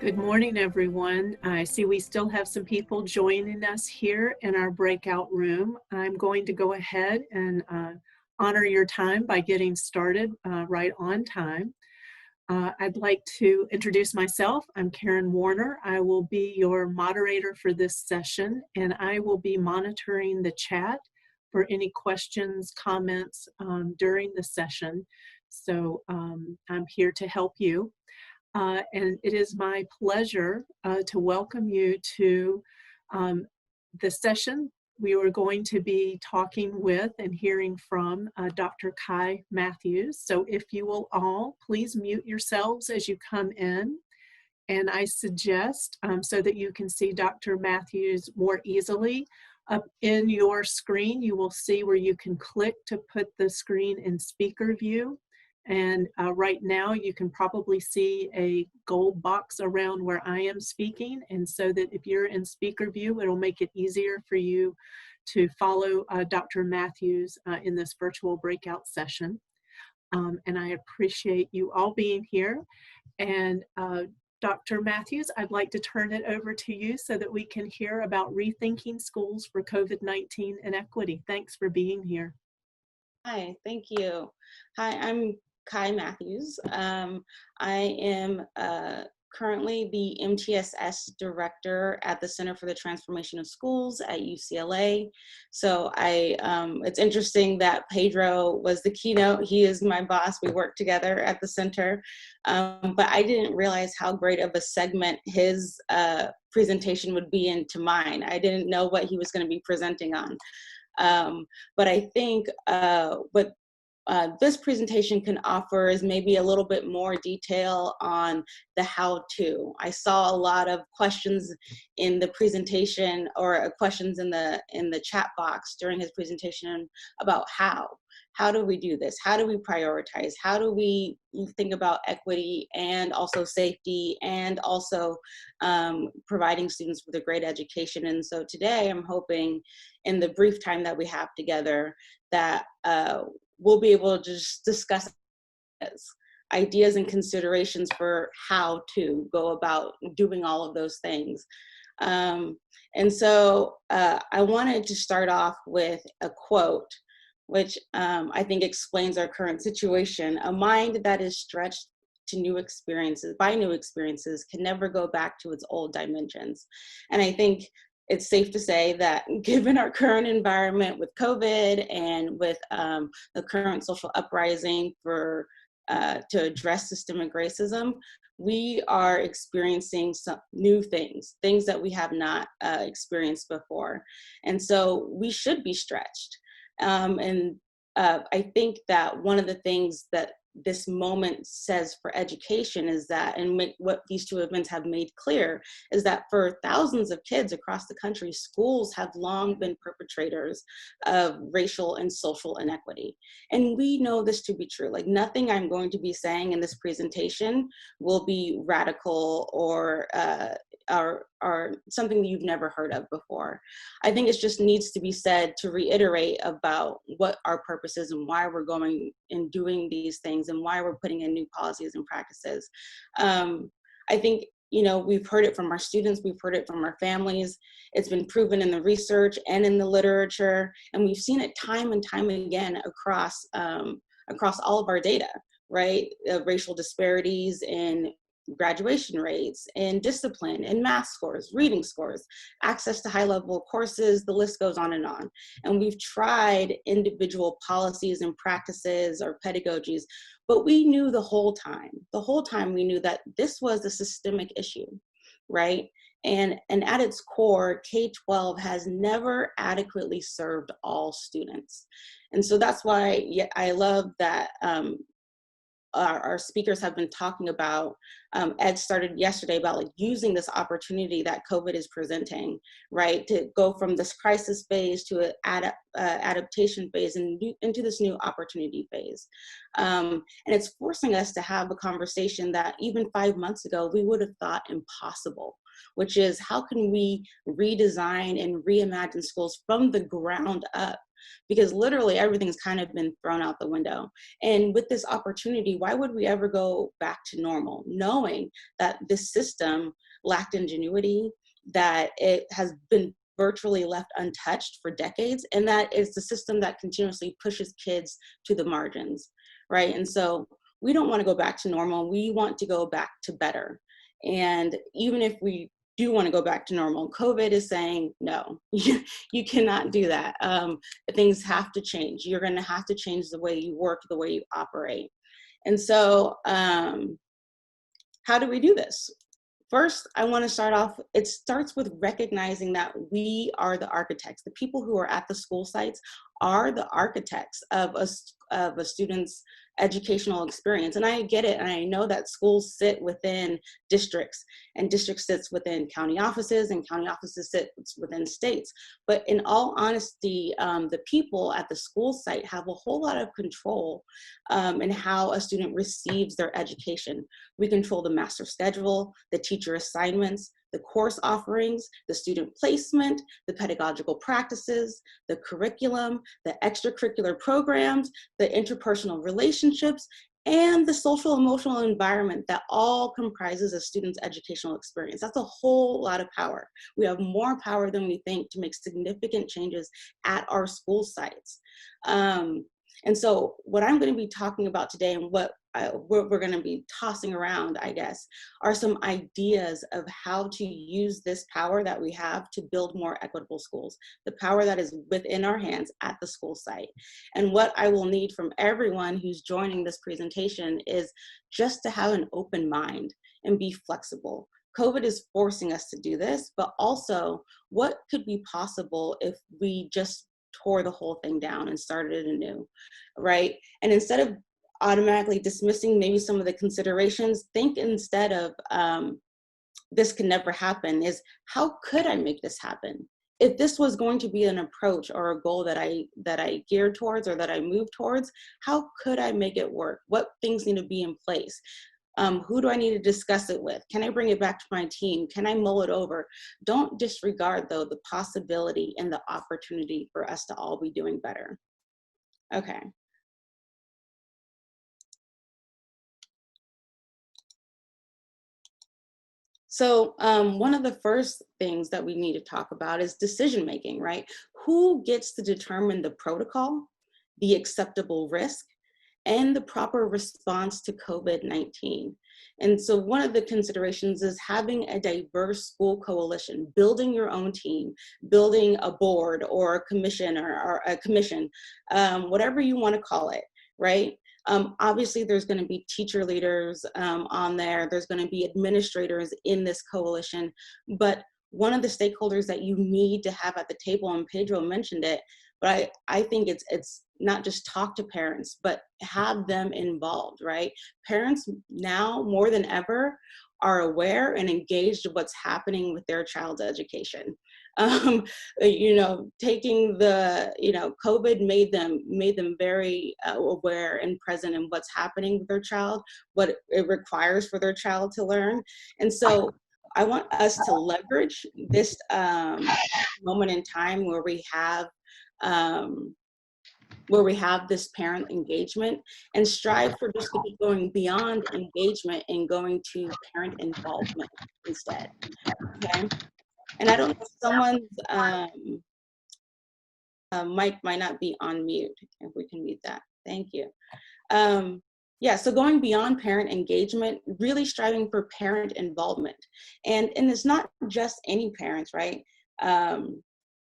Good morning, everyone. I see we still have some people joining us here in our breakout room. I'm going to go ahead and honor your time by getting started right on time. I'd like to introduce myself. I'm Karen Warner. I will be your moderator for this session, and I will be monitoring the chat for any questions, comments during the session. So I'm here to help you. And it is my pleasure to welcome you to the session. We are going to be talking with and hearing from Dr. Kai Matthews. So if you will all please mute yourselves as you come in. And I suggest, so that you can see Dr. Matthews more easily, up in your screen, you will see where you can click to put the screen in speaker view. And right now you can probably see a gold box around where I am speaking. And so that if you're in speaker view, it'll make it easier for you to follow Dr. Matthews in this virtual breakout session. And I appreciate you all being here. And Dr. Matthews, I'd like to turn it over to you so that we can hear about rethinking schools for COVID-19 and equity. Thanks for being here. Hi, thank you. Hi, I'm Kai Matthews. I am currently the MTSS director at the Center for the Transformation of Schools at UCLA. So it's interesting that Pedro was the keynote. He is my boss. We work together at the center. But I didn't realize how great of a segment his presentation would be into mine. I didn't know what he was going to be presenting on. But I think what this presentation can offer is maybe a little bit more detail on the how-to. I saw a lot of questions in the presentation, or questions in the chat box during his presentation about how. How do we do this? How do we prioritize? How do we think about equity and also safety, and also providing students with a great education? And so today I'm hoping, in the brief time that we have together, that we'll be able to just discuss ideas and considerations for how to go about doing all of those things. And so I wanted to start off with a quote, which I think explains our current situation. A mind that is stretched to new experiences, by new experiences, can never go back to its old dimensions. And I think it's safe to say that given our current environment with COVID and with the current social uprising to address systemic racism, we are experiencing some new things that we have not experienced before. And so we should be stretched. I think that one of the things that this moment says for education is that, and what these two events have made clear, is that for thousands of kids across the country, schools have long been perpetrators of racial and social inequity. And we know this to be true. Like, nothing I'm going to be saying in this presentation will be radical or something that you've never heard of before. I think it just needs to be said to reiterate about what our purpose is and why we're going and doing these things and why we're putting in new policies and practices. I think, we've heard it from our students, we've heard it from our families. It's been proven in the research and in the literature, and we've seen it time and time again across all of our data, right? Racial disparities in graduation rates, and discipline, and math scores, reading scores, access to high-level courses, the list goes on. And we've tried individual policies and practices or pedagogies, but we knew the whole time we knew that this was a systemic issue, right? And at its core, K12 has never adequately served all students. And so that's why I love that our speakers have been talking about, Ed started yesterday about like using this opportunity that COVID is presenting, right? To go from this crisis phase to an adaptation phase and into this new opportunity phase. And it's forcing us to have a conversation that even 5 months ago, we would have thought impossible, which is how can we redesign and reimagine schools from the ground up because literally everything's kind of been thrown out the window. And with this opportunity, why would we ever go back to normal, knowing that this system lacked ingenuity, that it has been virtually left untouched for decades, and that it's the system that continuously pushes kids to the margins, right? And so we don't want to go back to normal. We want to go back to better. And even if we do want to go back to normal, COVID is saying, no, you cannot do that. Things have to change. You're going to have to change the way you work, the way you operate. And so how do we do this? First, I want to start off, it starts with recognizing that we are the architects. The people who are at the school sites are the architects of a student's educational experience. And I get it, and I know that schools sit within districts, and districts sits within county offices, and county offices sit within states. But in all honesty, the people at the school site have a whole lot of control in how a student receives their education. We control the master schedule, the teacher assignments, the course offerings, the student placement, the pedagogical practices, the curriculum, the extracurricular programs, the interpersonal relationships, and the social emotional environment that all comprises a student's educational experience. That's a whole lot of power. We have more power than we think to make significant changes at our school sites. And so what I'm going to be talking about today, and what we're going to be tossing around, I guess, are some ideas of how to use this power that we have to build more equitable schools, the power that is within our hands at the school site. And what I will need from everyone who's joining this presentation is just to have an open mind and be flexible. COVID is forcing us to do this, but also what could be possible if we just tore the whole thing down and started it anew, right? And instead of automatically dismissing maybe some of the considerations, think instead of this can never happen, is how could I make this happen? If this was going to be an approach or a goal that I geared towards or that I move towards, how could I make it work? What things need to be in place? Who do I need to discuss it with? Can I bring it back to my team? Can I mull it over? Don't disregard, though, the possibility and the opportunity for us to all be doing better. Okay. So one of the first things that we need to talk about is decision making, right? Who gets to determine the protocol, the acceptable risk, and the proper response to COVID-19. And so one of the considerations is having a diverse school coalition, building your own team, building a board or a commission or a commission, whatever you want to call it, right? Obviously, there's going to be teacher leaders on there. There's going to be administrators in this coalition. But one of the stakeholders that you need to have at the table, and Pedro mentioned it, but I think it's not just talk to parents, but have them involved, right? Parents now more than ever are aware and engaged in what's happening with their child's education. Taking the, COVID made them very aware and present in what's happening with their child, what it requires for their child to learn. And so I want us to leverage this moment in time where we have this parent engagement and strive for just to be going beyond engagement and going to parent involvement instead, okay? And I don't know if someone's mic might not be on mute, if we can mute that, thank you. Yeah, so going beyond parent engagement, really striving for parent involvement. And it's not just any parents, right?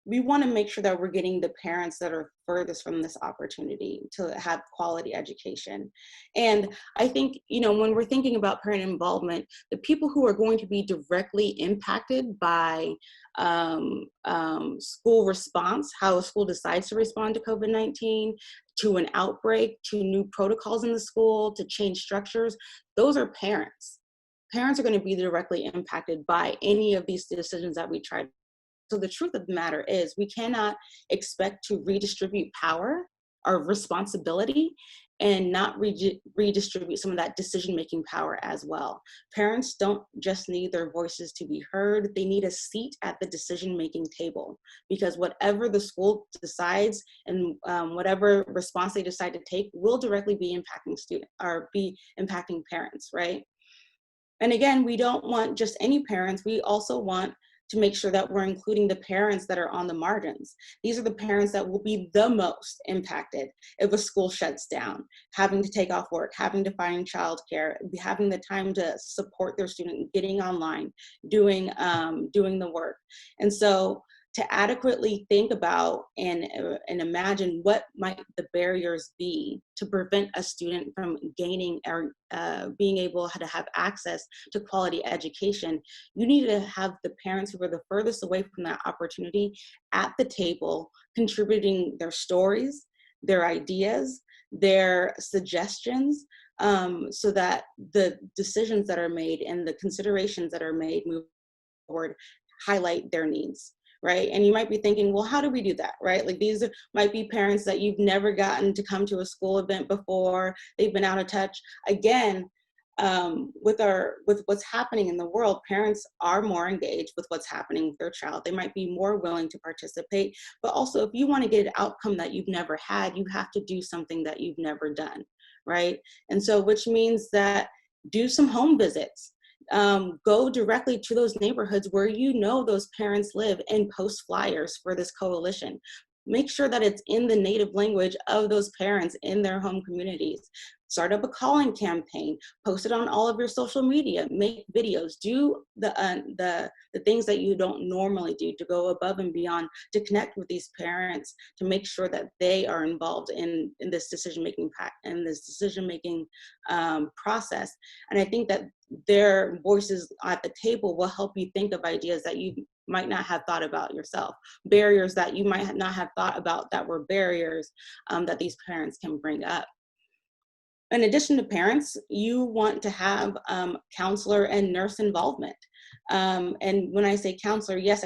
We want to make sure that we're getting the parents that are furthest from this opportunity to have quality education. And I think, when we're thinking about parent involvement, the people who are going to be directly impacted by school response, how a school decides to respond to COVID-19, to an outbreak, to new protocols in the school, to change structures, those are parents. Parents are going to be directly impacted by any of these decisions that we try. So the truth of the matter is we cannot expect to redistribute power responsibility and not redistribute some of that decision-making power as well. Parents don't just need their voices to be heard, they need a seat at the decision-making table, because whatever the school decides and whatever response they decide to take will directly be impacting students or be impacting parents, right? And again, we don't want just any parents, we also want to make sure that we're including the parents that are on the margins. These are the parents that will be the most impacted if a school shuts down, having to take off work, having to find childcare, having the time to support their student, getting online, doing the work. And so to adequately think about and imagine what might the barriers be to prevent a student from gaining or being able to have access to quality education, you need to have the parents who are the furthest away from that opportunity at the table, contributing their stories, their ideas, their suggestions, so that the decisions that are made and the considerations that are made moving forward highlight their needs. Right? And you might be thinking, well, how do we do that, right? Like these might be parents that you've never gotten to come to a school event before, they've been out of touch. Again, with what's happening in the world, parents are more engaged with what's happening with their child. They might be more willing to participate, but also if you want to get an outcome that you've never had, you have to do something that you've never done, right? And so, which means that do some home visits. Go directly to those neighborhoods where you know those parents live and post flyers for this coalition. Make sure that it's in the native language of those parents in their home communities. Start up a calling campaign, post it on all of your social media, make videos, do the things that you don't normally do to go above and beyond to connect with these parents, to make sure that they are involved in this decision-making process. And I think that their voices at the table will help you think of ideas that you might not have thought about yourself, barriers that you might not have thought about that were barriers that these parents can bring up. In addition to parents, you want to have counselor and nurse involvement. And when I say counselor, yes,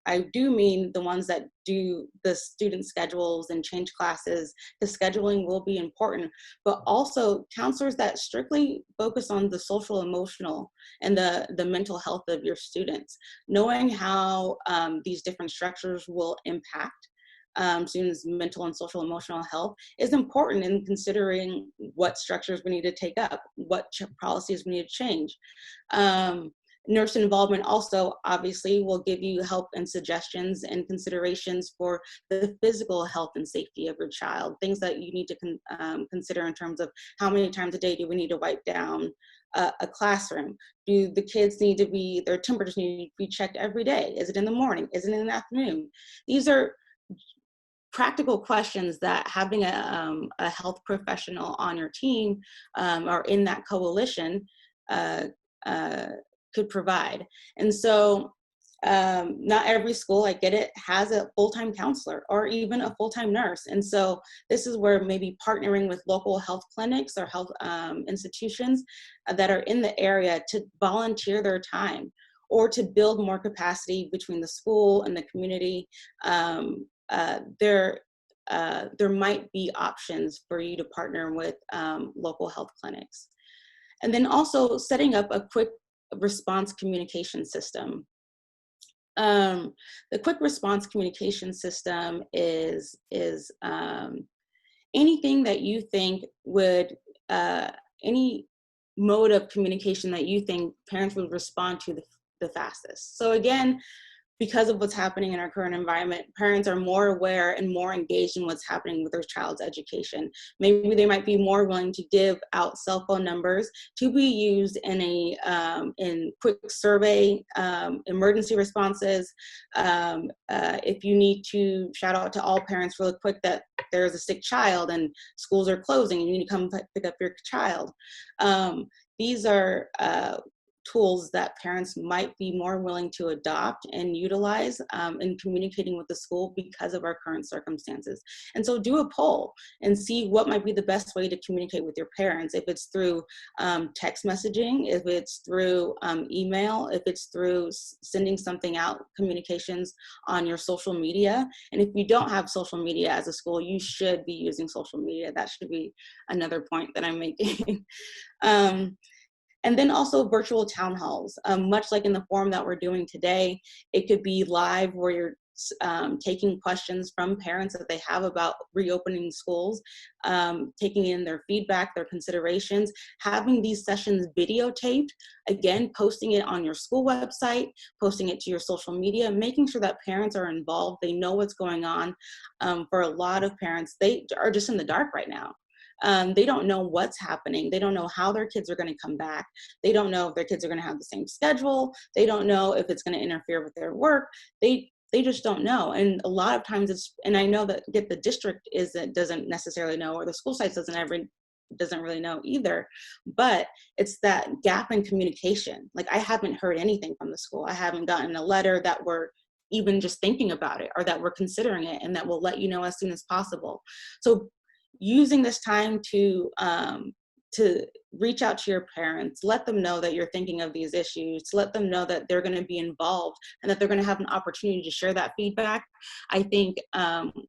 I do mean the ones that do the student schedules and change classes, because scheduling will be important, but also counselors that strictly focus on the social, emotional, and the mental health of your students. Knowing how these different structures will impact students' mental and social emotional health is important in considering what structures we need to take up, what policies we need to change. Nurse involvement also obviously will give you help and suggestions and considerations for the physical health and safety of your child, things that you need to consider in terms of how many times a day do we need to wipe down a classroom? Do the kids need to be, their temperatures need to be checked every day? Is it in the morning? Is it in the afternoon? These are practical questions that having a health professional on your team or in that coalition could provide. And so not every school, I get it, has a full-time counselor or even a full-time nurse. And so this is where maybe partnering with local health clinics or health institutions that are in the area to volunteer their time or to build more capacity between the school and the community. There might be options for you to partner with local health clinics. And then also setting up a quick response communication system. The quick response communication system is anything that you think would, any mode of communication that you think parents would respond to the fastest. So again, because of what's happening in our current environment, parents are more aware and more engaged in what's happening with their child's education. Maybe they might be more willing to give out cell phone numbers to be used in quick survey, emergency responses. If you need to shout out to all parents really quick that there's a sick child and schools are closing and you need to come pick up your child. These are tools that parents might be more willing to adopt and utilize in communicating with the school because of our current circumstances. And so do a poll and see what might be the best way to communicate with your parents. If it's through text messaging, if it's through email, if it's through sending something out, communications on your social media. And if you don't have social media as a school, you should be using social media. That should be another point that I'm making. And then also virtual town halls, much like in the forum that we're doing today. It could be live where you're taking questions from parents that they have about reopening schools, taking in their feedback, their considerations, having these sessions videotaped, again, posting it on your school website, posting it to your social media, making sure that parents are involved, they know what's going on. For a lot of parents, they are just in the dark right now. They don't know what's happening. They don't know how their kids are going to come back. They don't know if their kids are going to have the same schedule. They don't know if it's going to interfere with their work. They just don't know. And a lot of times and I know that the district doesn't necessarily know, or the school site doesn't really know either, but it's that gap in communication. Like, I haven't heard anything from the school. I haven't gotten a letter that we're even just thinking about it, or that we're considering it, and that we'll let you know as soon as possible. So using this time to reach out to your parents, let them know that you're thinking of these issues, let them know that they're going to be involved and that they're going to have an opportunity to share that feedback, I think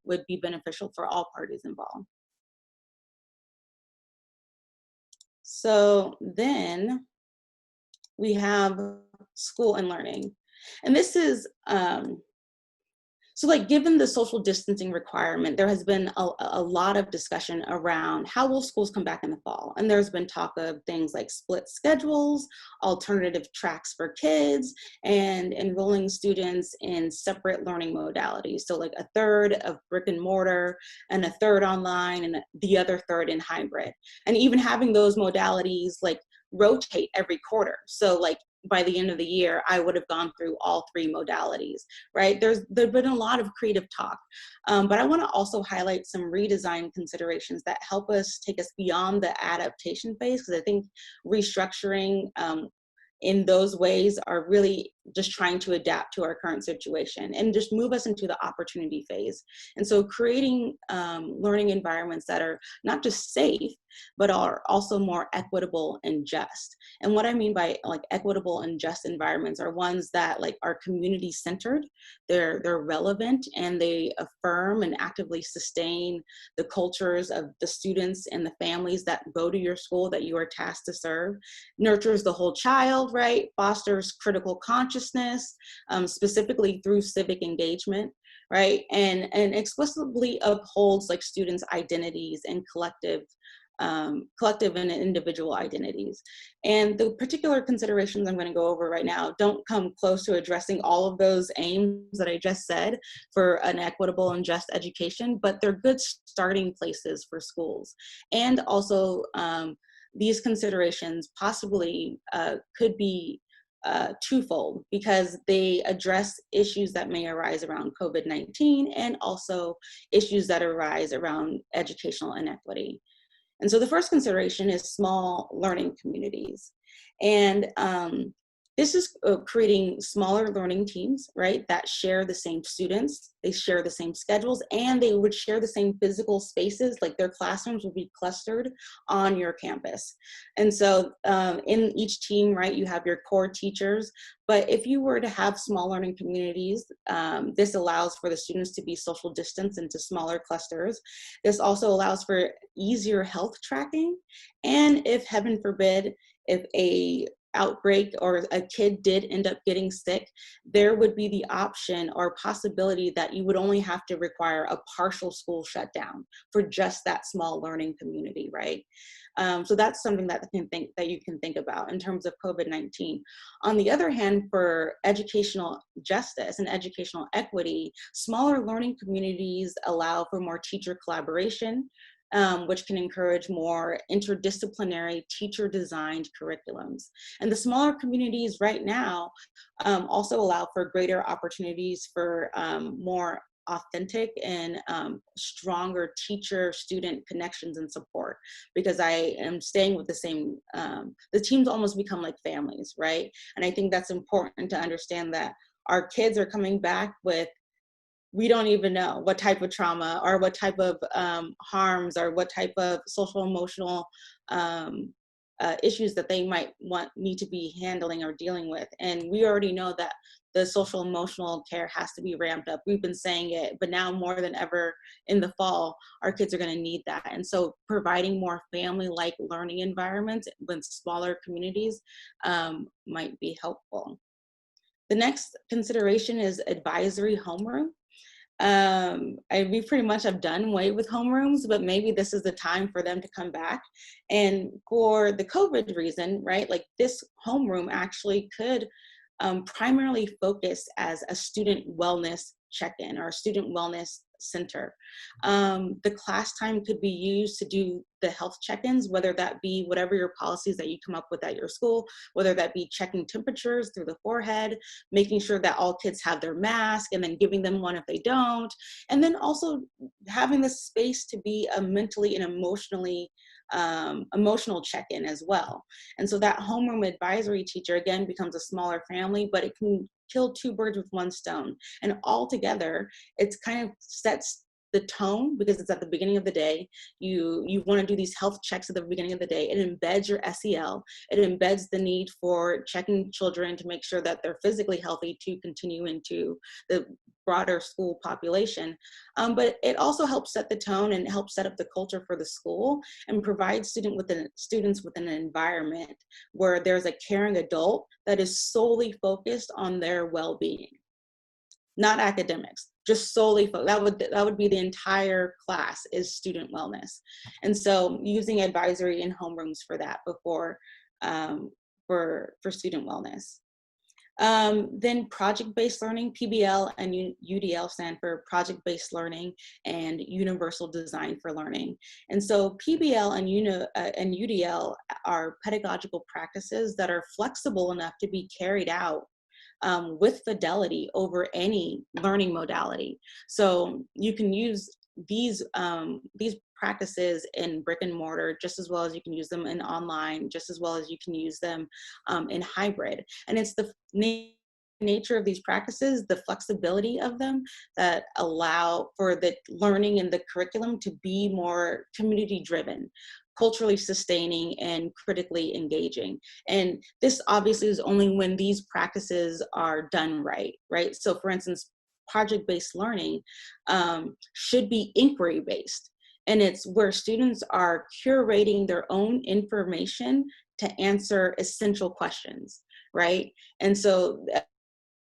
would be beneficial for all parties involved. So then we have school and learning. And this is, so like, given the social distancing requirement, there has been a lot of discussion around how will schools come back in the fall. And there's been talk of things like split schedules, alternative tracks for kids, and enrolling students in separate learning modalities. So like a third of brick and mortar and a third online and the other third in hybrid. And even having those modalities like rotate every quarter. So like, by the end of the year, I would have gone through all three modalities, right? There's been a lot of creative talk, but I want to also highlight some redesign considerations that help us take us beyond the adaptation phase, because I think restructuring in those ways are really just trying to adapt to our current situation and just move us into the opportunity phase. And so creating learning environments that are not just safe, but are also more equitable and just. And what I mean by like equitable and just environments are ones that like are community centered, they're relevant, and they affirm and actively sustain the cultures of the students and the families that go to your school that you are tasked to serve, nurtures the whole child, right? Fosters critical consciousness, specifically through civic engagement, right? And explicitly upholds like students' identities and collective and individual identities. And the particular considerations I'm going to go over right now don't come close to addressing all of those aims that I just said for an equitable and just education, but they're good starting places for schools. And also these considerations possibly could be twofold, because they address issues that may arise around COVID-19 and also issues that arise around educational inequity. And so the first consideration is small learning communities. And this is creating smaller learning teams, right, that share the same students, they share the same schedules, and they would share the same physical spaces, like their classrooms would be clustered on your campus. And so in each team, right, you have your core teachers, but if you were to have small learning communities, this allows for the students to be social distanced into smaller clusters. This also allows for easier health tracking. And if, heaven forbid, if a outbreak or a kid did end up getting sick, there would be the option or possibility that you would only have to require a partial school shutdown for just that small learning community, right? So that's something that you can think about in terms of COVID-19. On the other hand, for educational justice and educational equity, smaller learning communities allow for more teacher collaboration, which can encourage more interdisciplinary teacher-designed curriculums. And the smaller communities right now also allow for greater opportunities for more authentic and stronger teacher-student connections and support, because I am staying with the teams almost become like families, right? And I think that's important to understand that our kids are coming back with, we don't even know what type of trauma or what type of harms or what type of social emotional um, issues that they might need to be handling or dealing with. And we already know that the social emotional care has to be ramped up. We've been saying it, but now more than ever in the fall, our kids are going to need that. And so providing more family-like learning environments with smaller communities might be helpful. The next consideration is advisory homeroom. We pretty much have done away with homerooms, but maybe this is the time for them to come back. And for the COVID reason, right, like this homeroom actually could primarily focus as a student wellness check-in or a student wellness center. The class time could be used to do the health check-ins, whether that be whatever your policies that you come up with at your school, whether that be checking temperatures through the forehead, making sure that all kids have their mask and then giving them one if they don't, and then also having the space to be a mentally and emotional check-in as well. And so that homeroom advisory teacher again becomes a smaller family, but it can kill two birds with one stone. And altogether, it's kind of sets the tone because it's at the beginning of the day. You want to do these health checks at the beginning of the day. It embeds your SEL. It embeds the need for checking children to make sure that they're physically healthy to continue into the broader school population. But it also helps set the tone and helps set up the culture for the school and provide students with an environment where there's a caring adult that is solely focused on their well-being, not academics, just solely that would be the entire class is student wellness. And so using advisory and homerooms for that before for student wellness. Then project-based learning, PBL and UDL stand for project-based learning and universal design for learning. And so PBL and UDL are pedagogical practices that are flexible enough to be carried out with fidelity over any learning modality. So you can use these practices in brick and mortar just as well as you can use them in online, just as well as you can use them in hybrid. And it's the nature of these practices, the flexibility of them, that allow for the learning and the curriculum to be more community driven, culturally sustaining, and critically engaging. And this obviously is only when these practices are done right, right? So for instance, project-based learning should be inquiry-based. And it's where students are curating their own information to answer essential questions, right? And so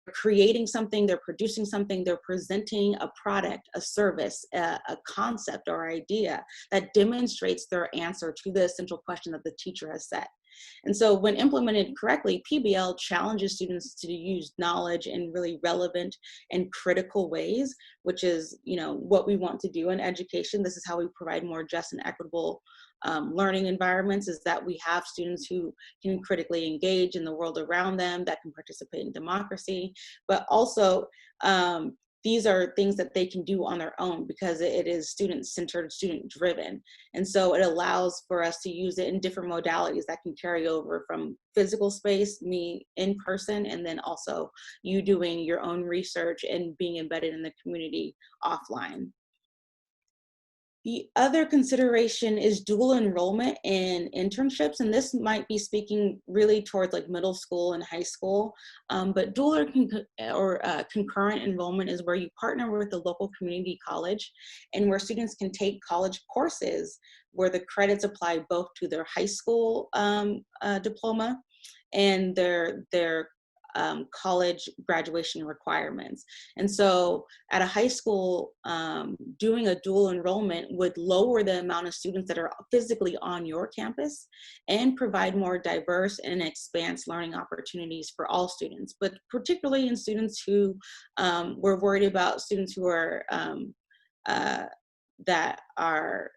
creating something, they're producing something, they're presenting a product, a service, a concept or idea that demonstrates their answer to the essential question that the teacher has set. And so when implemented correctly, PBL challenges students to use knowledge in really relevant and critical ways, which is, what we want to do in education. This is how we provide more just and equitable learning environments, is that we have students who can critically engage in the world around them, that can participate in democracy, but also these are things that they can do on their own because it is student-centered, student-driven. And so it allows for us to use it in different modalities that can carry over from physical space, me in person, and then also you doing your own research and being embedded in the community offline. The other consideration is dual enrollment in internships, and this might be speaking really towards like middle school and high school, but dual or concurrent enrollment is where you partner with the local community college and where students can take college courses where the credits apply both to their high school diploma and their college graduation requirements. And so at a high school, doing a dual enrollment would lower the amount of students that are physically on your campus and provide more diverse and expansive learning opportunities for all students, but particularly in students who we're worried about students who are that are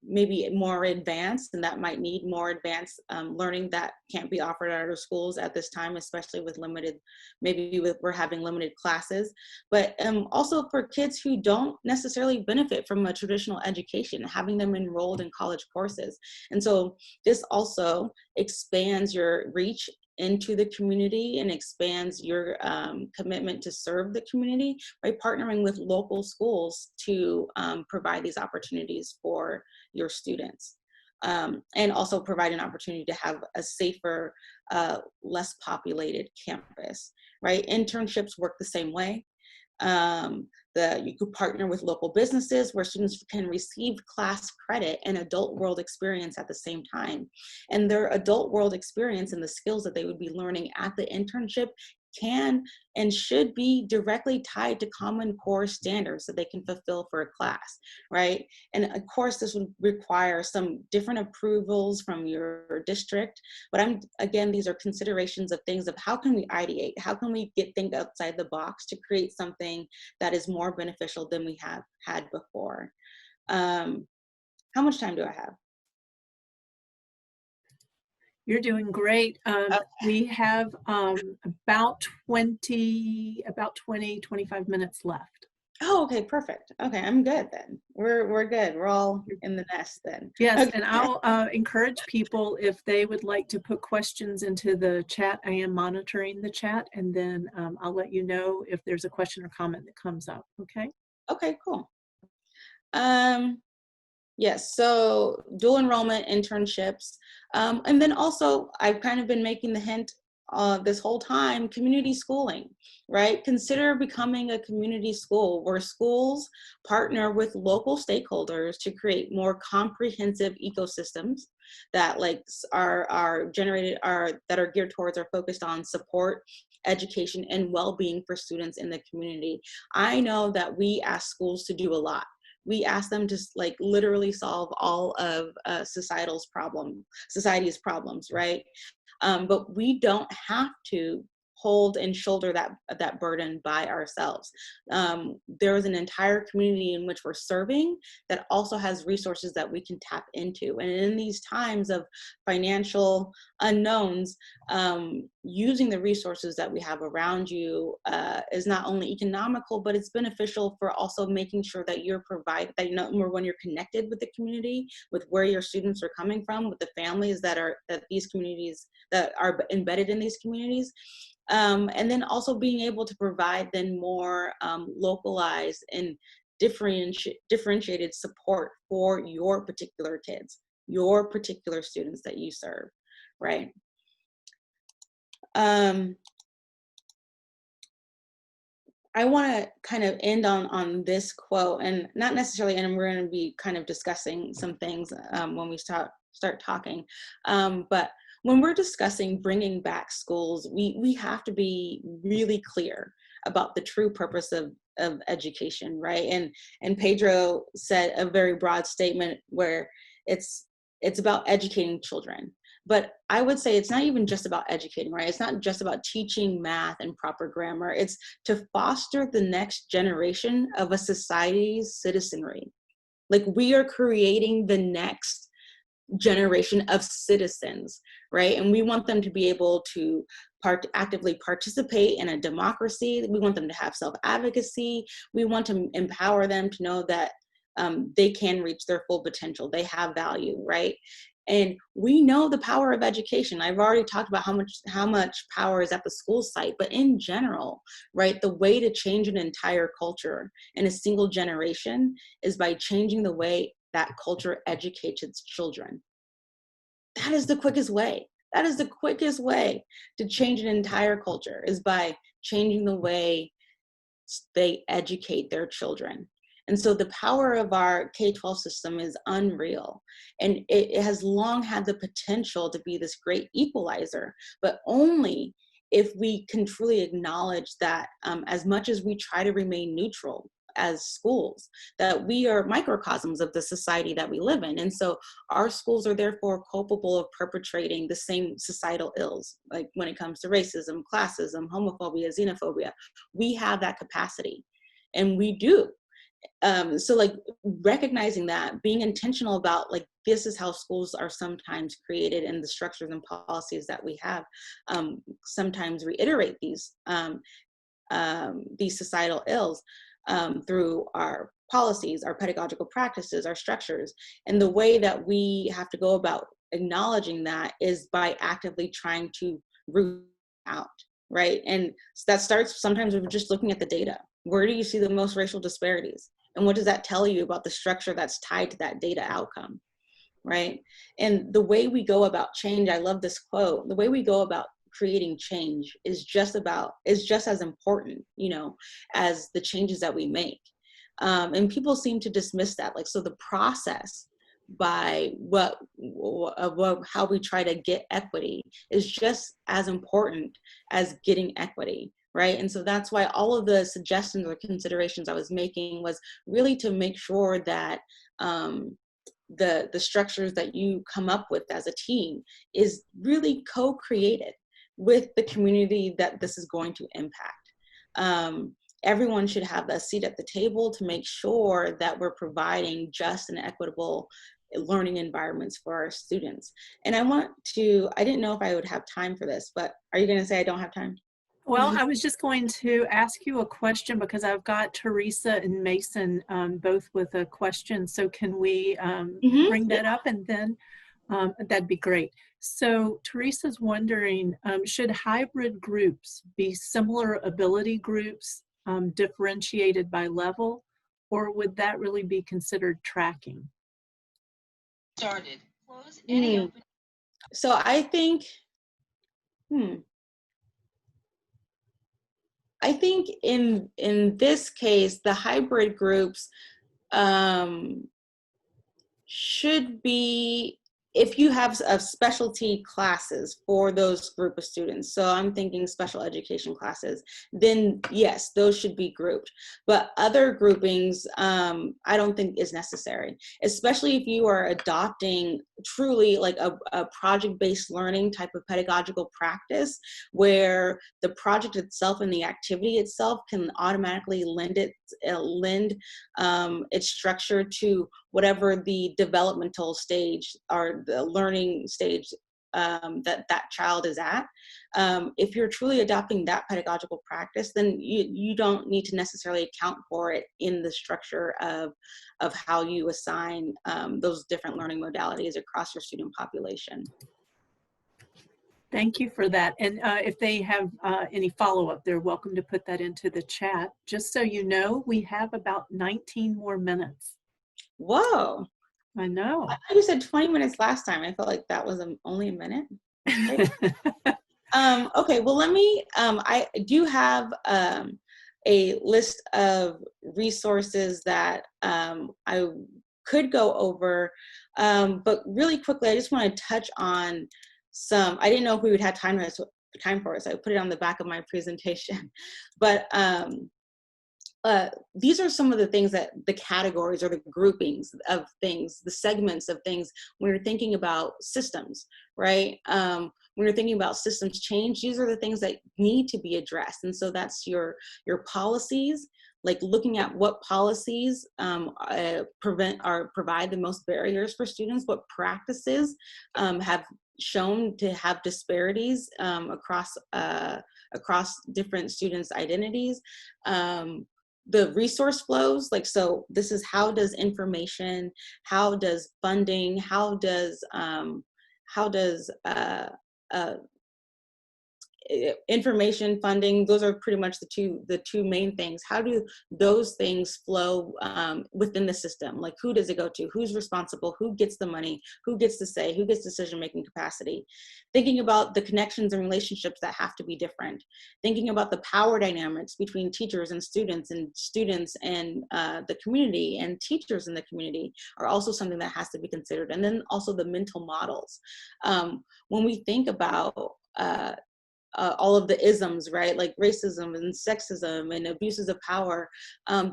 maybe more advanced, and that might need more advanced learning that can't be offered at our schools at this time, especially with limited, we're having limited classes. But also for kids who don't necessarily benefit from a traditional education, having them enrolled in college courses. And so this also expands your reach into the community and expands your commitment to serve the community by partnering with local schools to provide these opportunities for your students. And also provide an opportunity to have a safer, less populated campus, right? Internships work the same way. You could partner with local businesses where students can receive class credit and adult world experience at the same time. And their adult world experience and the skills that they would be learning at the internship can and should be directly tied to Common Core standards that they can fulfill for a class, right? And of course, this would require some different approvals from your district, but again, these are considerations of things of how can we ideate, how can we think outside the box to create something that is more beneficial than we have had before. How much time do I have? You're doing great. We have about 25 minutes left. Oh, okay, perfect. Okay, I'm good then. We're good. We're all in the nest then. Yes, Okay. and I'll encourage people if they would like to put questions into the chat. I am monitoring the chat, and then I'll let you know if there's a question or comment that comes up. Okay. Okay, cool. Yes, so dual enrollment internships. And then also, I've kind of been making the hint this whole time, community schooling, right? Consider becoming a community school where schools partner with local stakeholders to create more comprehensive ecosystems that are geared towards or focused on support, education, and well-being for students in the community. I know that we ask schools to do a lot. We ask them to literally solve all of society's problems, right? But we don't have to hold and shoulder that burden by ourselves. There is an entire community in which we're serving that also has resources that we can tap into. And in these times of financial unknowns, using the resources that we have around you is not only economical, but it's beneficial for also making sure that when you're connected with the community, with where your students are coming from, with the families that are embedded in these communities. And then also being able to provide then more localized and differentiated support for your particular kids, your particular students that you serve, right? I want to kind of end on this quote, and not necessarily, and we're going to be kind of discussing some things when we start talking, but when we're discussing bringing back schools, we have to be really clear about the true purpose of education, right? And Pedro said a very broad statement where it's about educating children. But I would say it's not even just about educating, right? It's not just about teaching math and proper grammar. It's to foster the next generation of a society's citizenry. Like, we are creating the next generation of citizens, right? And we want them to be able to actively participate in a democracy. We want them to have self-advocacy. We want to empower them to know that they can reach their full potential. They have value, right? And we know the power of education. I've already talked about how much power is at the school site, but in general, right, the way to change an entire culture in a single generation is by changing the way that culture educates its children. That is the quickest way. That is the quickest way to change an entire culture, is by changing the way they educate their children. And so the power of our K-12 system is unreal. And it has long had the potential to be this great equalizer, but only if we can truly acknowledge that as much as we try to remain neutral as schools, that we are microcosms of the society that we live in. And so our schools are therefore culpable of perpetrating the same societal ills, like when it comes to racism, classism, homophobia, xenophobia. We have that capacity, and we do. so like recognizing that, being intentional about like, this is how schools are sometimes created, and the structures and policies that we have sometimes reiterate these societal ills through our policies, our pedagogical practices, our structures. And the way that we have to go about acknowledging that is by actively trying to root out, right? And that starts sometimes with just looking at the data. Where do you see the most racial disparities? And what does that tell you about the structure that's tied to that data outcome, right? And the way we go about change, I love this quote, the way we go about creating change is just as important, you know, as the changes that we make. And people seem to dismiss that. Like, so the process by how we try to get equity is just as important as getting equity, right? And so that's why all of the suggestions or considerations I was making was really to make sure that the structures that you come up with as a team is really co-created with the community that this is going to impact. Everyone should have a seat at the table to make sure that we're providing just and equitable learning environments for our students. And I didn't know if I would have time for this, but are you going to say I don't have time? Well, I was just going to ask you a question because I've got Teresa and Mason both with a question. So can we bring that up, and then that'd be great. So Teresa's wondering, should hybrid groups be similar ability groups differentiated by level, or would that really be considered tracking? Started. Close any open. So I think, I think in this case, the hybrid groups should be, if you have specialty classes for those group of students, so I'm thinking special education classes, then yes, those should be grouped. But other groupings, I don't think is necessary, especially if you are adopting truly like a project-based learning type of pedagogical practice, where the project itself and the activity itself can automatically lend its structure to whatever the developmental stage or the learning stage that child is at. If you're truly adopting that pedagogical practice, then you don't need to necessarily account for it in the structure of how you assign those different learning modalities across your student population. Thank you for that. And if they have any follow-up, they're welcome to put that into the chat. Just so you know, we have about 19 more minutes. Whoa. I know. I thought you said 20 minutes last time. I felt like that was only a minute. Okay, well, let me, I do have a list of resources that I could go over, but really quickly, I just want to touch on some. I didn't know if we would have time for it, so I put it on the back of my presentation. But these are some of the things that the categories or the groupings of things, the segments of things when you're thinking about systems, right? When you're thinking about systems change, these are the things that need to be addressed. And so that's your policies, like looking at what policies provide the most barriers for students, what practices have shown to have disparities across different students' identities. The resource flows, like, so this is how does information, how does funding, how does information, funding, those are pretty much the two main things. How do those things flow within the system? Like, who does it go to? Who's responsible? Who gets the money? Who gets to say? Who gets decision-making capacity? Thinking about the connections and relationships that have to be different. Thinking about the power dynamics between teachers and students and the community and teachers in the community are also something that has to be considered. And then also the mental models. When we think about all of the isms, right? Like racism and sexism and abuses of power.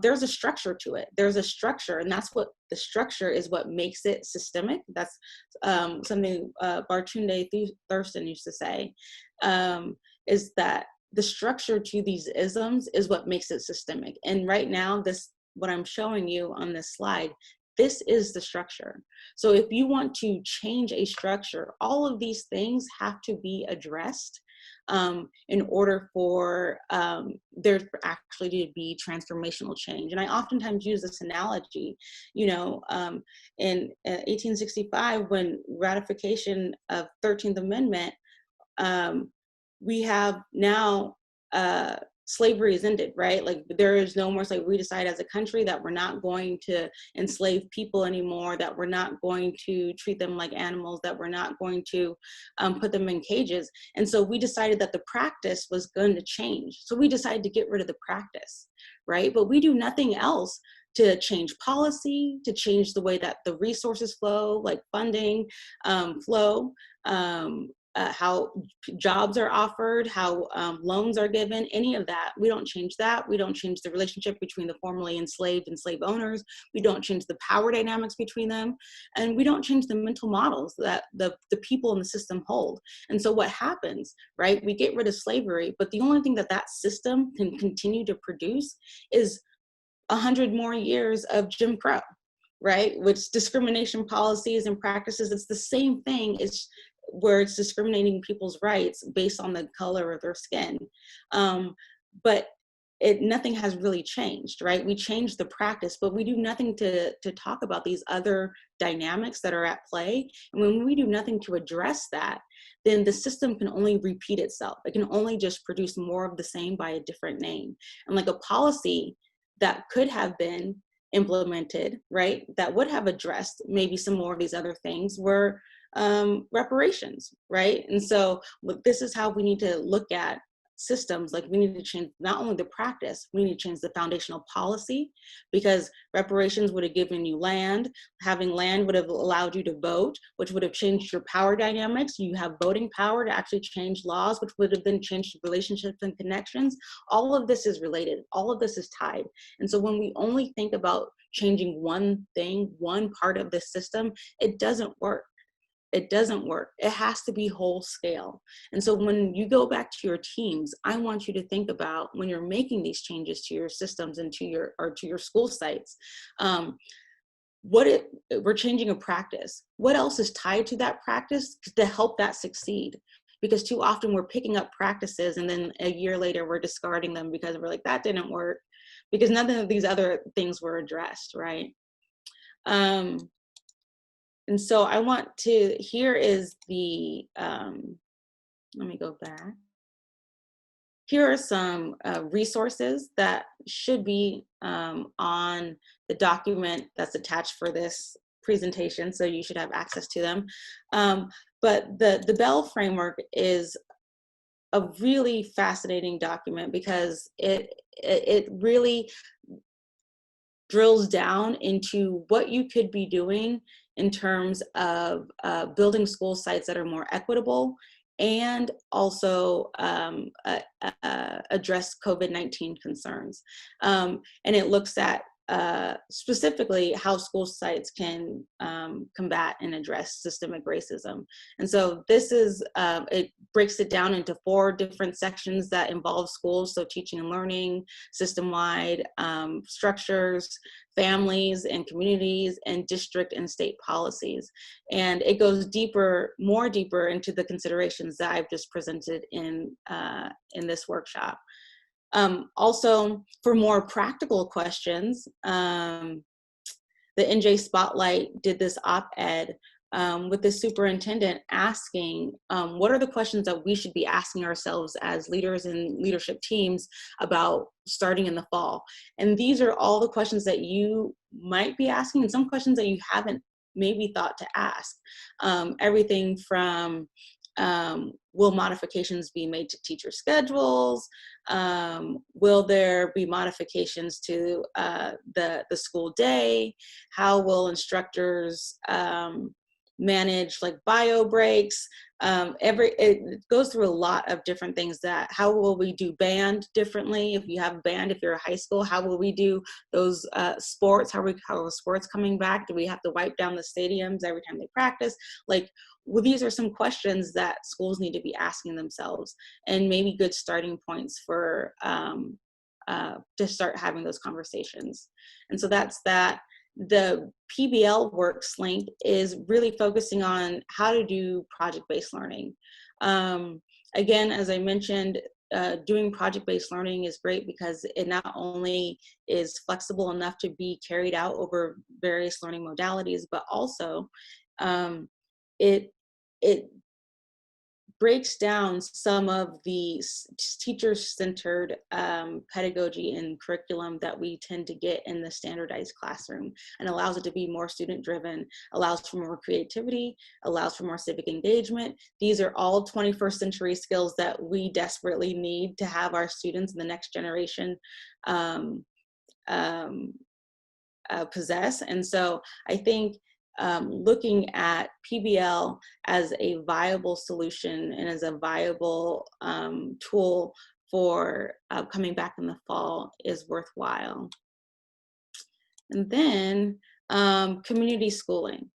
There's a structure to it. There's a structure, and that's what the structure is what makes it systemic. That's something Bartunde Thurston used to say, is that the structure to these isms is what makes it systemic. And right now, what I'm showing you on this slide, this is the structure. So if you want to change a structure, all of these things have to be addressed in order for there actually to be transformational change. And I oftentimes use this analogy, you know, in 1865, when ratification of 13th Amendment, we have now slavery is ended, right? Like there is no more slavery. We decide as a country that we're not going to enslave people anymore, that we're not going to treat them like animals, that we're not going to put them in cages. And so we decided that the practice was going to change. So we decided to get rid of the practice, right? But we do nothing else to change policy, to change the way that the resources flow, like funding flow, how jobs are offered, how loans are given, any of that. We don't change that. We don't change the relationship between the formerly enslaved and slave owners. We don't change the power dynamics between them. And we don't change the mental models that the people in the system hold. And so what happens, right? We get rid of slavery, but the only thing that that system can continue to produce is 100 more years of Jim Crow, right? Which discrimination policies and practices, it's the same thing. It's where it's discriminating people's rights based on the color of their skin. But nothing has really changed, right? We changed the practice, but we do nothing to talk about these other dynamics that are at play. And when we do nothing to address that, then the system can only repeat itself. It can only just produce more of the same by a different name. And like a policy that could have been implemented, right, that would have addressed maybe some more of these other things were reparations, right? And so this is how we need to look at systems. Like we need to change not only the practice, we need to change the foundational policy, because reparations would have given you land. Having land would have allowed you to vote, which would have changed your power dynamics. You have voting power to actually change laws, which would have then changed relationships and connections. All of this is related. All of this is tied. And so when we only think about changing one thing, one part of the system, it doesn't work. It doesn't work. It has to be whole scale. And so when you go back to your teams, I want you to think about when you're making these changes to your systems and to your school sites, we're changing a practice. What else is tied to that practice to help that succeed? Because too often we're picking up practices and then a year later we're discarding them because we're like, that didn't work, because none of these other things were addressed, right? And so I want to, here is the, let me go back. Here are some resources that should be on the document that's attached for this presentation, so you should have access to them. But the Bell framework is a really fascinating document because it really drills down into what you could be doing in terms of building school sites that are more equitable and also address COVID-19 concerns. And it looks at specifically how school sites can combat and address systemic racism. And so this is, it breaks it down into 4 different sections that involve schools. So teaching and learning, system-wide structures, families and communities, and district and state policies. And it goes deeper, more deeper into the considerations that I've just presented in this workshop. Also, for more practical questions, the NJ Spotlight did this op-ed with the superintendent asking, what are the questions that we should be asking ourselves as leaders and leadership teams about starting in the fall? And these are all the questions that you might be asking, and some questions that you haven't maybe thought to ask. Everything from, will modifications be made to teacher schedules? Will there be modifications to the school day? How will instructors manage like bio breaks? It goes through a lot of different things. That how will we do band differently? If you have band, if you're a high school, how will we do those sports? How are sports coming back? Do we have to wipe down the stadiums every time they practice? Like, well, these are some questions that schools need to be asking themselves, and maybe good starting points for to start having those conversations. And so that's that. The PBL Works link is really focusing on how to do project-based learning. Again, as I mentioned, doing project-based learning is great because it not only is flexible enough to be carried out over various learning modalities, but also it breaks down some of the teacher-centered pedagogy and curriculum that we tend to get in the standardized classroom, and allows it to be more student-driven, allows for more creativity, allows for more civic engagement. These are all 21st century skills that we desperately need to have our students in the next generation possess. And so I think looking at PBL as a viable solution and as a viable tool for coming back in the fall is worthwhile. And then community schooling.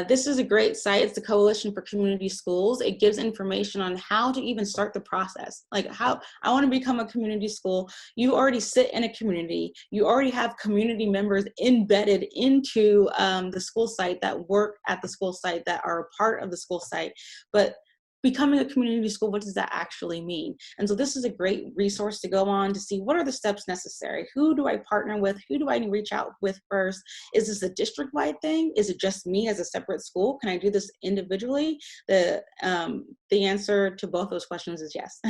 This is a great site. It's the Coalition for Community Schools. It gives information on how to even start the process. Like, how I want to become a community school. You already sit in a community. You already have community members embedded into the school site that work at the school site, that are a part of the school site. But becoming a community school, what does that actually mean? And so this is a great resource to go on to see what are the steps necessary. Who do I partner with? Who do I reach out with first? Is this a district-wide thing? Is it just me as a separate school? Can I do this individually? The answer to both those questions is yes.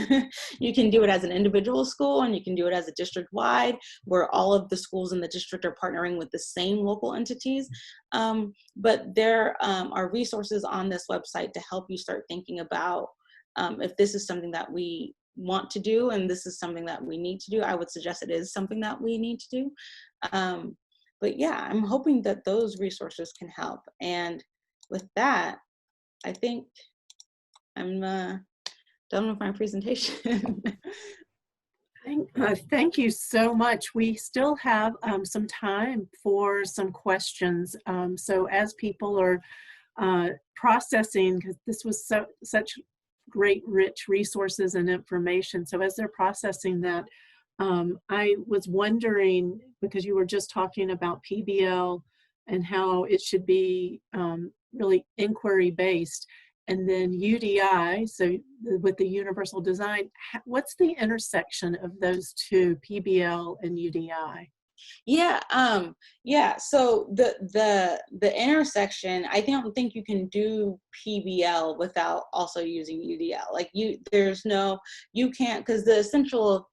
You can do it as an individual school, and you can do it as a district-wide, where all of the schools in the district are partnering with the same local entities. But there are resources on this website to help you start thinking about if this is something that we want to do and this is something that we need to do. I would suggest it is something that we need to do. But yeah, I'm hoping that those resources can help. And with that, I think I'm done with my presentation. Thank you so much. We still have some time for some questions. So as people are processing, because this was such great, rich resources and information. So as they're processing that, I was wondering, because you were just talking about PBL and how it should be really inquiry-based, and then UDI, so with the universal design, what's the intersection of those two, PBL and UDI? Yeah, yeah. So the intersection, I don't think you can do PBL without also using UDL. Like you can't, because the essential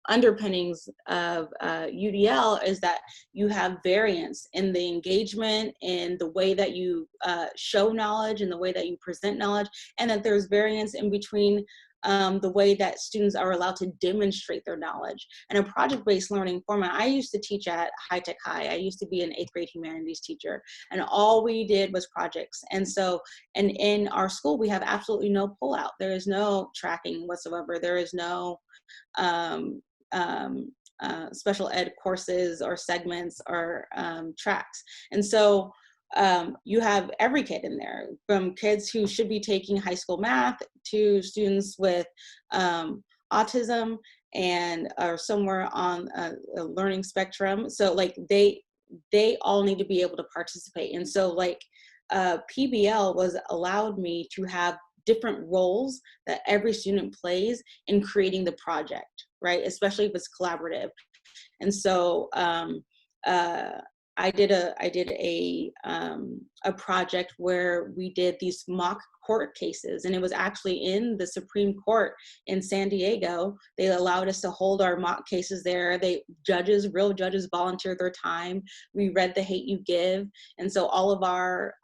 underpinnings of UDL is that you have variance in the engagement, in the way that you show knowledge, and the way that you present knowledge, and that there's variance in between the way that students are allowed to demonstrate their knowledge. And a project-based learning format, I used to teach at High Tech High. I used to be an 8th grade humanities teacher, and all we did was projects. And so, and in our school, we have absolutely no pullout. There is no tracking whatsoever. There is no special ed courses or segments or tracks. And so you have every kid in there, from kids who should be taking high school math to students with autism and are somewhere on a learning spectrum. So like they all need to be able to participate. And so like PBL was allowed me to have different roles that every student plays in creating the project, right? Especially if it's collaborative. And so I did a project where we did these mock court cases, and it was actually in the Supreme Court in San Diego. They allowed us to hold our mock cases there. Real judges volunteered their time. We read The Hate U Give, and so all of our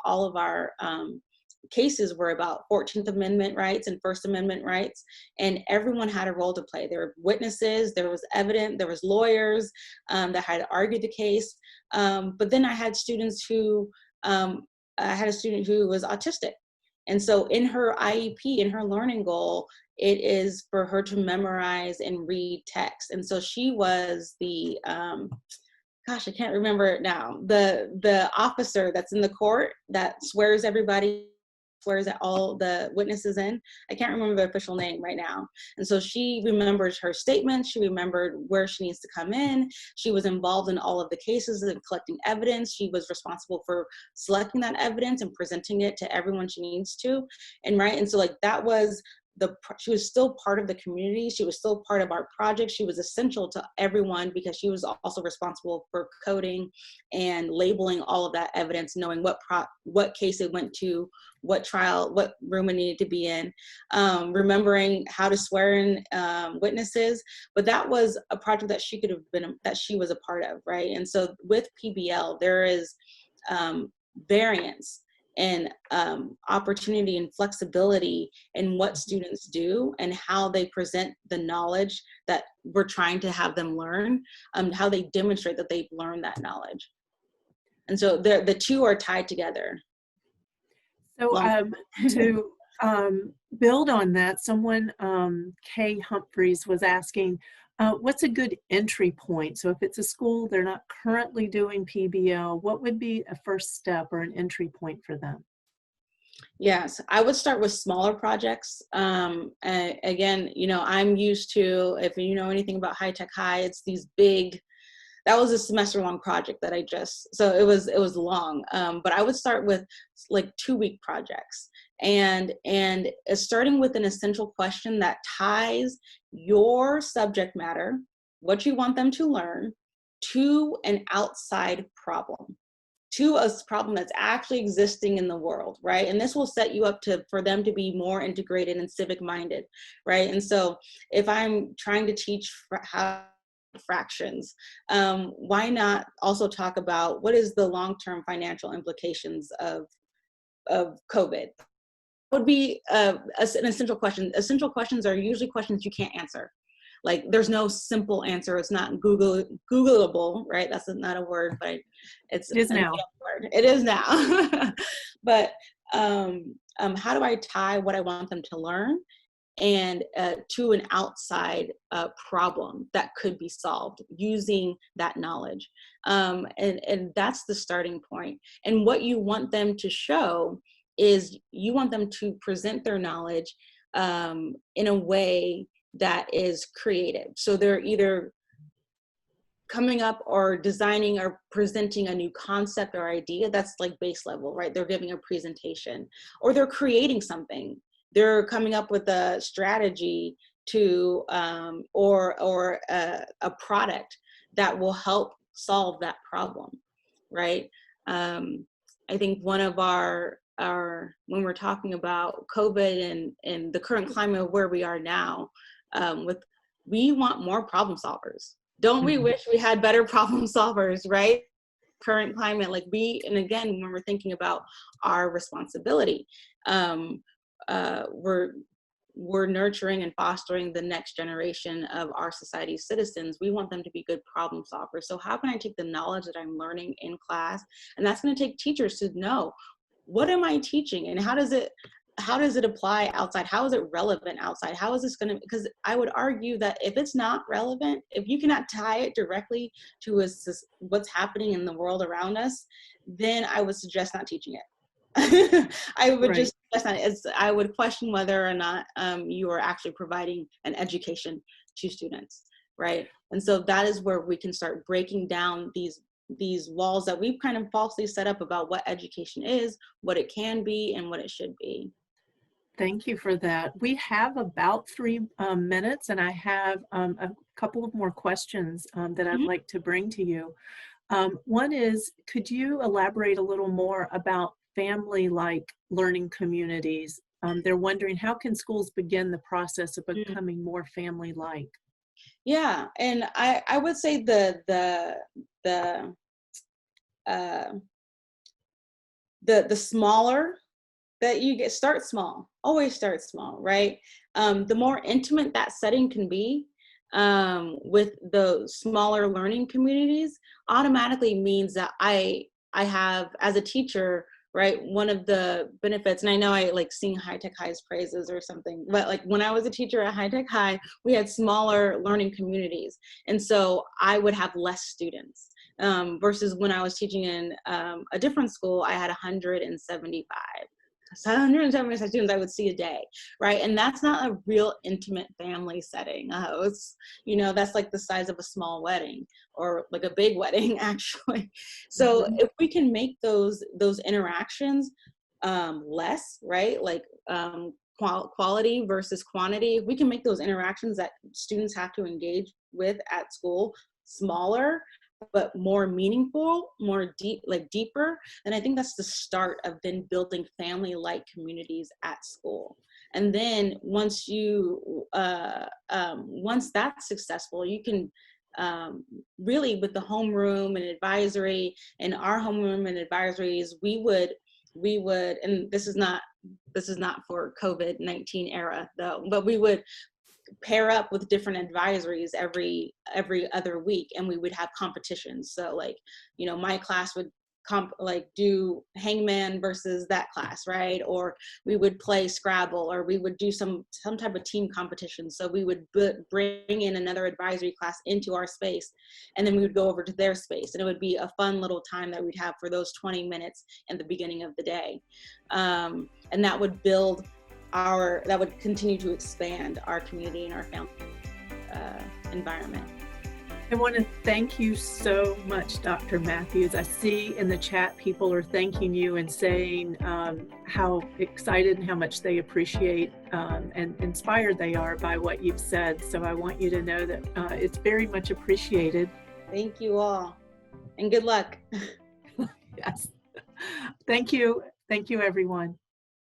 cases were about 14th Amendment rights and First Amendment rights, and everyone had a role to play. There were witnesses, there was evidence, there was lawyers that had to argue the case. But then I had students who, I had a student who was autistic. And so in her IEP, in her learning goal, it is for her to memorize and read text. And so she was the, gosh, I can't remember it now, the officer that's in the court that swears everybody swears at all the witnesses in. I can't remember the official name right now. And so she remembered her statements. She remembered where she needs to come in. She was involved in all of the cases and collecting evidence. She was responsible for selecting that evidence and presenting it to everyone she needs to. And right. And so like that was she was still part of the community. She was still part of our project. She was essential to everyone because she was also responsible for coding and labeling all of that evidence, knowing what case it went to, what trial, what room it needed to be in, remembering how to swear in witnesses. But that was a project that she was a part of, right? And so with PBL, there is variance and opportunity and flexibility in what students do and how they present the knowledge that we're trying to have them learn, how they demonstrate that they've learned that knowledge. And so the two are tied together. So to build on that, someone, Kay Humphreys, was asking, what's a good entry point? So if it's a school, they're not currently doing PBL, what would be a first step or an entry point for them? Yes, I would start with smaller projects. Again, you know, I'm used to, if you know anything about High Tech High, it's these big, that was a semester-long project that so it was long, but I would start with like 2-week projects and starting with an essential question that ties your subject matter, what you want them to learn, to an outside problem, to a problem that's actually existing in the world, right? And this will set you up for them to be more integrated and civic minded, right? And so if I'm trying to teach how fractions, why not also talk about what is the long-term financial implications of COVID? Would be an essential question. Essential questions are usually questions you can't answer. Like there's no simple answer. It's not Googleable, right? That's not a word, but it is now. Word. It is now. But how do I tie what I want them to learn and to an outside problem that could be solved using that knowledge? And that's the starting point. And what you want them to show is you want them to present their knowledge in a way that is creative. So they're either coming up or designing or presenting a new concept or idea that's like base level, right? They're giving a presentation, or they're creating something. They're coming up with a strategy to or a product that will help solve that problem, right? I think one of our when we're talking about COVID and the current climate of where we are now, we want more problem solvers. Don't we wish we had better problem solvers, right? Current climate, like and again, when we're thinking about our responsibility, we're nurturing and fostering the next generation of our society's citizens. We want them to be good problem solvers. So how can I take the knowledge that I'm learning in class? And that's going to take teachers to know, what am I teaching and how does it apply outside? How is it relevant outside? How is this going to, because I would argue that if it's not relevant, if you cannot tie it directly to what's happening in the world around us, then I would suggest not teaching it. I would just suggest not. I would question whether or not you are actually providing an education to students, right? And so that is where we can start breaking down these walls that we've kind of falsely set up about what education is, what it can be, and what it should be. Thank you for that. We have about 3 minutes, and I have a couple of more questions that I'd like to bring to you. One is, could you elaborate a little more about family-like learning communities? They're wondering, how can schools begin the process of becoming more family-like? Yeah, and I would say the smaller that you get, start small. Always start small, right? The more intimate that setting can be with the smaller learning communities, automatically means that I have, as a teacher, right, one of the benefits, and I know I like sing High Tech High's praises or something, but like when I was a teacher at High Tech High, we had smaller learning communities. And so I would have less students versus when I was teaching in a different school, I had 175. 175 students I would see a day, right? And that's not a real intimate family setting. It's, you know, that's like the size of a small wedding or like a big wedding, actually. So if we can make those interactions less, right? Like quality versus quantity, if we can make those interactions that students have to engage with at school smaller, but more meaningful, more deeper, then I think that's the start of then building family-like communities at school. And then once that's successful, you can really, with the homeroom and advisory, and our homeroom and advisories, we would, and this is not for COVID-19 era though, but we would pair up with different advisories every other week, and we would have competitions. So like, you know, my class would do hangman versus that class, right? Or we would play Scrabble, or we would do some type of team competition. So we would bring in another advisory class into our space, and then we would go over to their space, and it would be a fun little time that we'd have for those 20 minutes in the beginning of the day. And that would build that would continue to expand our community and our family environment. I want to thank you so much, Dr. Matthews. I see in the chat people are thanking you and saying how excited and how much they appreciate and inspired they are by what you've said. So I want you to know that it's very much appreciated. Thank you all, and good luck. Yes. Thank you. Thank you, everyone.